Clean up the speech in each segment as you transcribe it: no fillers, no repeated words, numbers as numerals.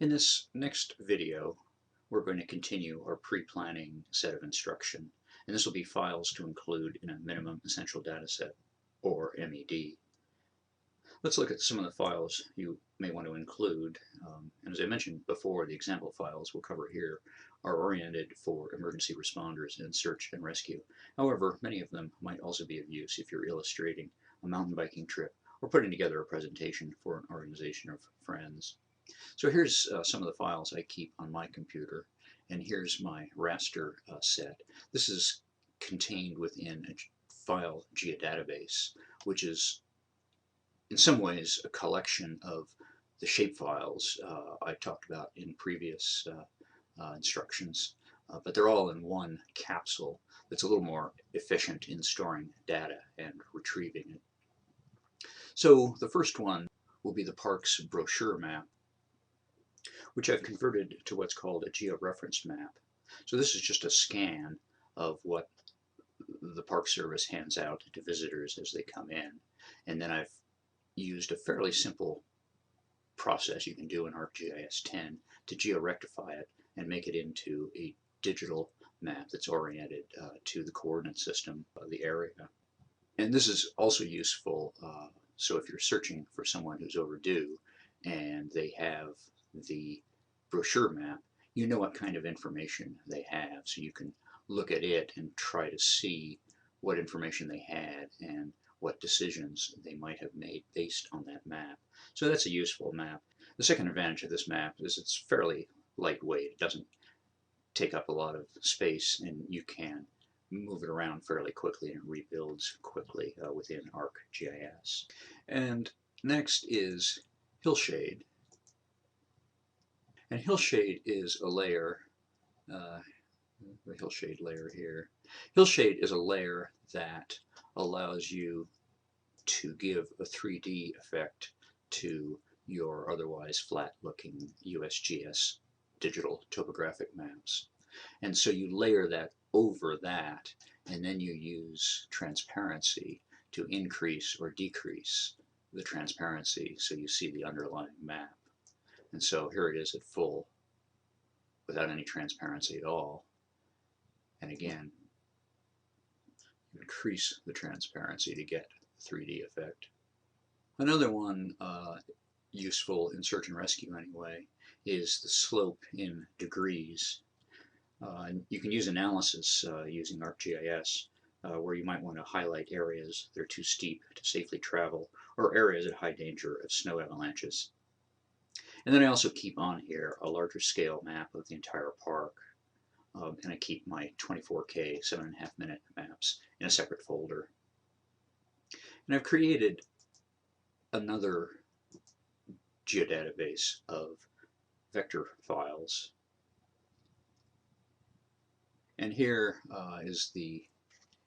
In this next video, we're going to continue our pre-planning set of instruction, and this will be files to include in a minimum essential dataset, or MED. Let's look at some of the files you may want to include. And as I mentioned before, the example files we'll cover here are oriented for emergency responders and search and rescue. However, many of them might also be of use if you're illustrating a mountain biking trip or putting together a presentation for an organization of friends. So here's some of the files I keep on my computer, and here's my raster set. This is contained within a file geodatabase, which is in some ways a collection of the shapefiles I talked about in previous instructions, but they're all in one capsule that's a little more efficient in storing data and retrieving it. So the first one will be the park's brochure map, which I've converted to what's called a georeferenced map. So this is just a scan of what the Park Service hands out to visitors as they come in. And then I've used a fairly simple process you can do in ArcGIS 10 to georectify it and make it into a digital map that's oriented to the coordinate system of the area. And this is also useful so if you're searching for someone who's overdue and they have the brochure map, you know what kind of information they have, so you can look at it and try to see what information they had and what decisions they might have made based on that map. So that's a useful map. The second advantage of this map is it's fairly lightweight. It doesn't take up a lot of space, and you can move it around fairly quickly and it rebuilds quickly within ArcGIS. And next is hillshade. And hillshade is a layer, the hillshade layer here. Hillshade is a layer that allows you to give a 3D effect to your otherwise flat-looking USGS digital topographic maps. And so you layer that over that, and then you use transparency to increase or decrease the transparency so you see the underlying map. And so here it is at full, without any transparency at all. And again, you increase the transparency to get the 3D effect. Another one useful in search and rescue anyway is the slope in degrees. And you can use analysis using ArcGIS where you might want to highlight areas that are too steep to safely travel or areas at high danger of snow avalanches. And then I also keep on here a larger scale map of the entire park. And I keep my 24K 7.5 minute maps in a separate folder. And I've created another geodatabase of vector files. And here is the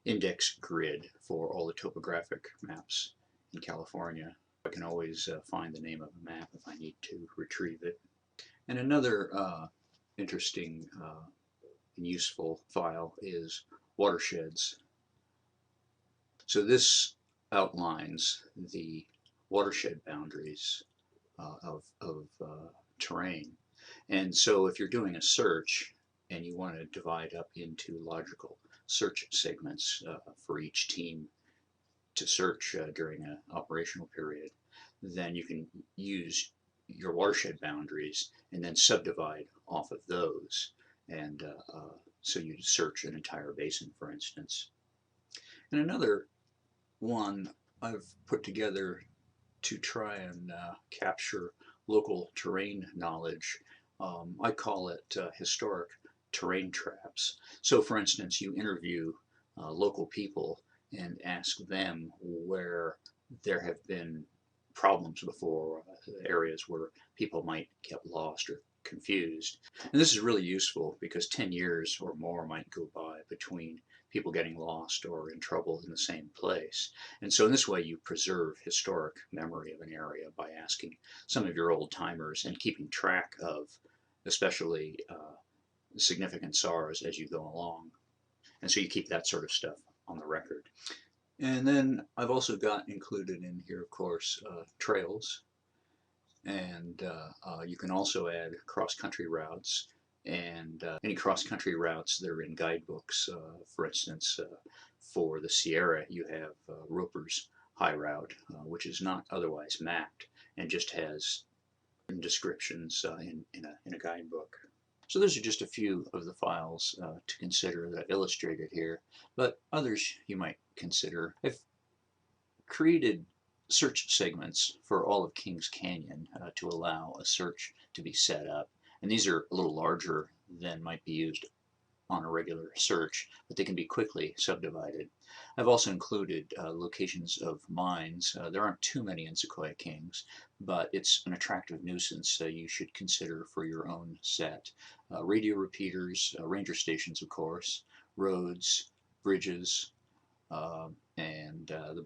index grid for all the topographic maps in California. I can always find the name of a map if I need to retrieve it. And another interesting and useful file is watersheds. So this outlines the watershed boundaries of terrain. And so if you're doing a search and you want to divide up into logical search segments for each team to search during an operational period, then you can use your watershed boundaries and then subdivide off of those. And so you search an entire basin, for instance. And another one I've put together to try and capture local terrain knowledge, I call it historic terrain traps. So for instance, you interview local people and ask them where there have been problems before, areas where people might get lost or confused. And this is really useful because 10 years or more might go by between people getting lost or in trouble in the same place. And so in this way you preserve historic memory of an area by asking some of your old timers and keeping track of especially significant SARs as you go along. And so you keep that sort of stuff on the record. And then I've also got included in here, of course, trails. And you can also add cross-country routes and any cross-country routes that are in guidebooks. For instance, for the Sierra, you have Roper's High Route, which is not otherwise mapped and just has descriptions in a guidebook. So those are just a few of the files to consider that I've illustrated here, but others you might consider. I've created search segments for all of Kings Canyon to allow a search to be set up. And these are a little larger than might be used on a regular search, but they can be quickly subdivided. I've also included locations of mines. There aren't too many in Sequoia Kings, but it's an attractive nuisance you should consider for your own set. Radio repeaters, ranger stations, of course, roads, bridges, and the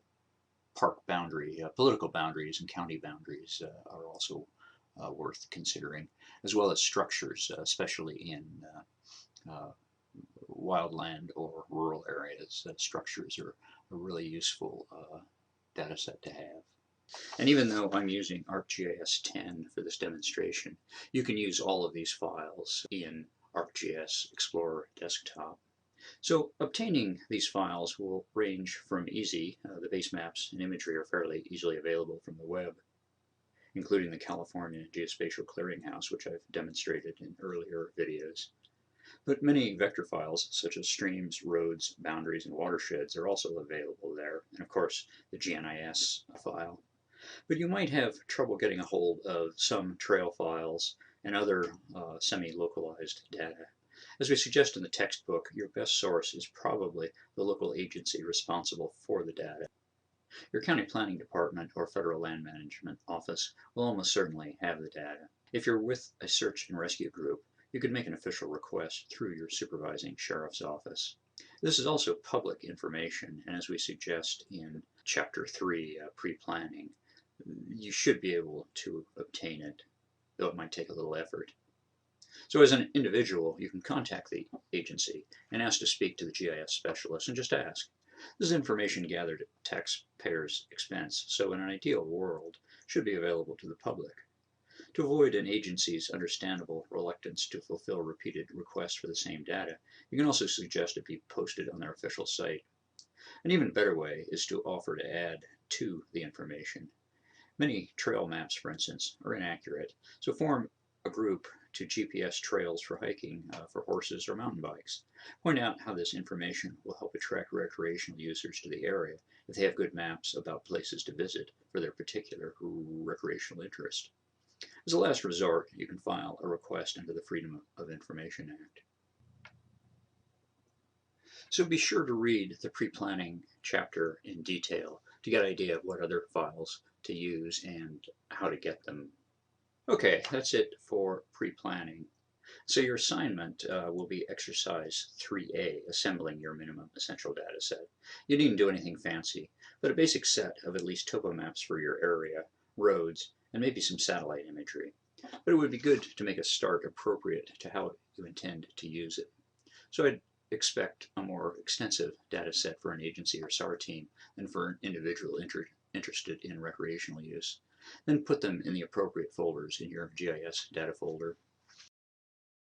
park boundary, political boundaries and county boundaries are also worth considering, as well as structures, especially in wildland or rural areas. Structures are a really useful data set to have. And even though I'm using ArcGIS 10 for this demonstration, you can use all of these files in ArcGIS Explorer Desktop. So obtaining these files will range from easy. The base maps and imagery are fairly easily available from the web, including the California Geospatial Clearinghouse, which I've demonstrated in earlier videos. But many vector files, such as streams, roads, boundaries, and watersheds, are also available there, and of course the GNIS file. But you might have trouble getting a hold of some trail files and other semi-localized data. As we suggest in the textbook, your best source is probably the local agency responsible for the data. Your county planning department or federal land management office will almost certainly have the data. If you're with a search and rescue group, you can make an official request through your supervising sheriff's office. This is also public information, and as we suggest in Chapter 3, Pre-Planning, you should be able to obtain it, though it might take a little effort. So as an individual, you can contact the agency and ask to speak to the GIS specialist and just ask. This is information gathered at taxpayers' expense, so in an ideal world, should be available to the public. To avoid an agency's understandable reluctance to fulfill repeated requests for the same data, you can also suggest it be posted on their official site. An even better way is to offer to add to the information. Many trail maps, for instance, are inaccurate, so form a group to GPS trails for hiking for horses or mountain bikes. Point out how this information will help attract recreational users to the area if they have good maps about places to visit for their particular recreational interest. As a last resort, you can file a request under the Freedom of Information Act. So be sure to read the pre-planning chapter in detail to get an idea of what other files to use and how to get them. Okay, that's it for pre-planning. So your assignment will be exercise 3A, assembling your minimum essential data set. You needn't do anything fancy, but a basic set of at least topo maps for your area, roads, and maybe some satellite imagery. But it would be good to make a start appropriate to how you intend to use it. So I'd expect a more extensive data set for an agency or SAR team than for an individual interested in recreational use. Then put them in the appropriate folders in your GIS data folder.